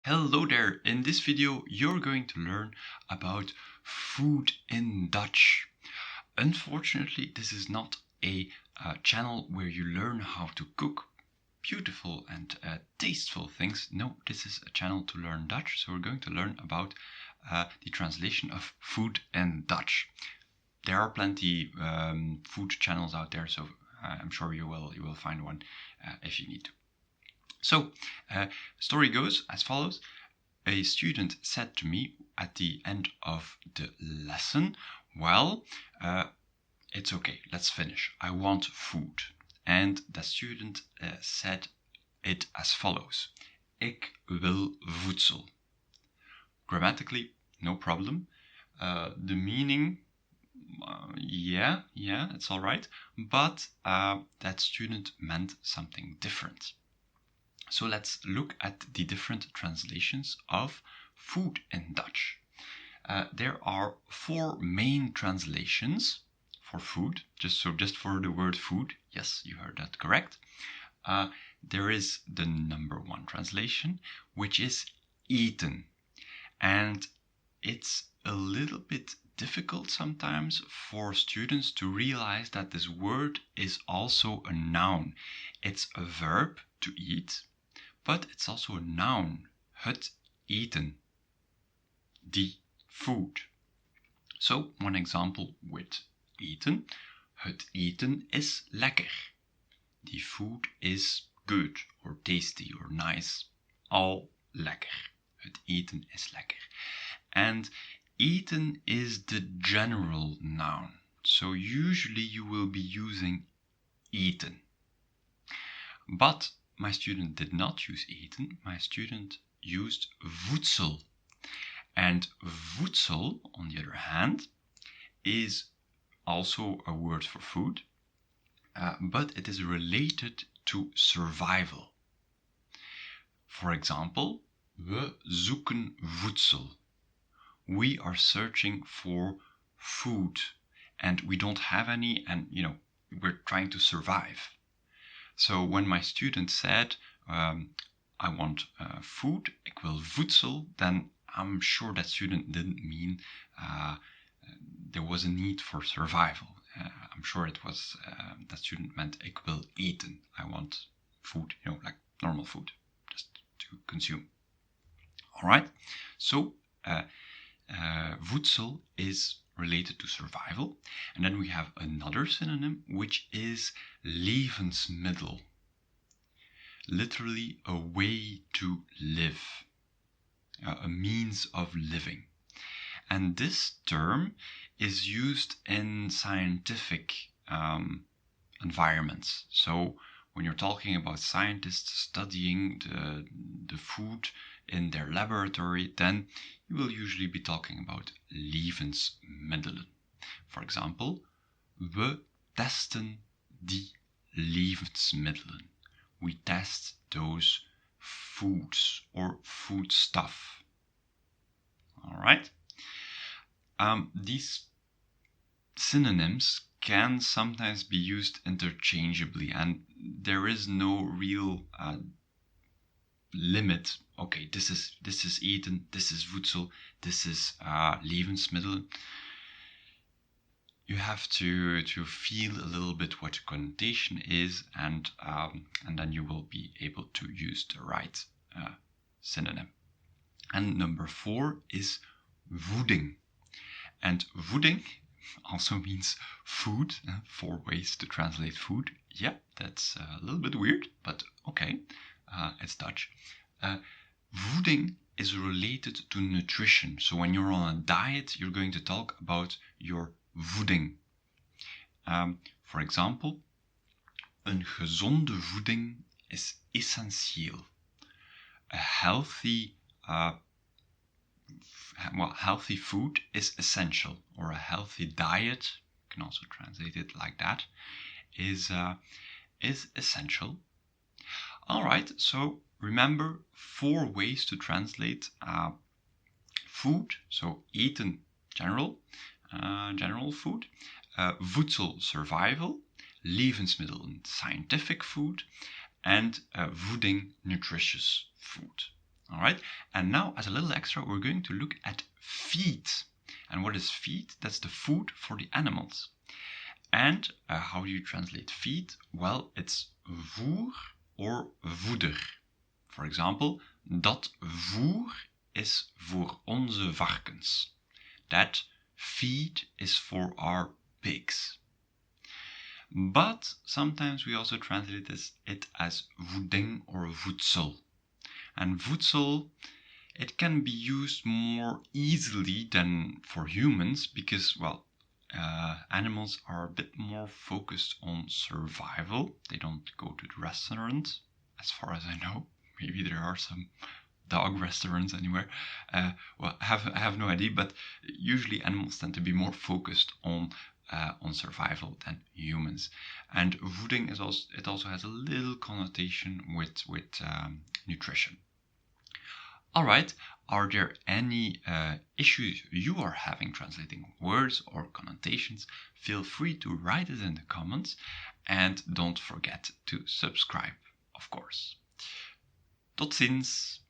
Hello there! In this video you're going to learn about food in Dutch. Unfortunately, this is not a channel where you learn how to cook beautiful and tasteful things. No, this is a channel to learn Dutch, so we're going to learn about the translation of food in Dutch. There are plenty food channels out there, so I'm sure you will find one if you need to. So, story goes as follows. A student said to me at the end of the lesson, well, it's okay, let's finish. I want food. And the student said it as follows. Ik wil voedsel. Grammatically, no problem. The meaning, yeah, it's all right. But that student meant something different. So let's look at the different translations of food in Dutch. There are 4 main translations for food, just for the word food. Yes, you heard that correct. There is the number 1 translation, which is eten. And it's a little bit difficult sometimes for students to realize that this word is also a noun. It's a verb to eat, but it's also a noun, het eten, the food. So, one example with eten. Het eten is lekker. The food is good or tasty or nice. All lekker. Het eten is lekker. And eten is the general noun. So usually you will be using eten. But my student did not use eten. My student used voedsel. And voedsel, on the other hand, is also a word for food, but it is related to survival. For example, we zoeken voedsel. We are searching for food, and we don't have any, and we're trying to survive. So when my student said, I want food, ik wil voedsel, then I'm sure that student didn't mean there was a need for survival. I'm sure it was that student meant ik wil eten. I want food, like normal food, just to consume. All right. So voedsel is related to survival. And then we have another synonym, which is levensmiddel. Literally a way to live, a means of living. And this term is used in scientific environments. So when you're talking about scientists studying the food in their laboratory, then you will usually be talking about levensmiddelen. For example, we testen die levensmiddelen. We test those foods or foodstuff. All right. These synonyms can sometimes be used interchangeably, and there is no real limit. Okay, this is eten, this is voedsel, this is levensmiddel. You have to feel a little bit what the connotation is, and then you will be able to use the right synonym. And number 4 is voeding. And voeding also means food. 4 ways to translate food. Yeah, that's a little bit weird, but okay, it's Dutch. Voeding is related to nutrition. So when you're on a diet, you're going to talk about your voeding. For example, een gezonde voeding is essentieel. A healthy healthy food is essential, or a healthy diet, you can also translate it like that, is essential. All right, so remember 4 ways to translate food. So eten, general food, voedsel, survival, levensmiddelen, scientific food, and voeding, nutritious food. All right. And now, as a little extra, we're going to look at feed. And what is feed? That's the food for the animals. And how do you translate feed? Well, it's voer or voeder. For example, dat voer is voor onze varkens. That feed is for our pigs. But sometimes we also translate it as voeding or voedsel. And voedsel, it can be used more easily than for humans because, well, animals are a bit more focused on survival. They don't go to the restaurant, as far as I know. Maybe there are some dog restaurants anywhere. Well, I have no idea, but usually animals tend to be more focused on survival than humans. And voeding is also has a little connotation with nutrition. All right, are there any issues you are having translating words or connotations? Feel free to write it in the comments and don't forget to subscribe, of course. Tot ziens!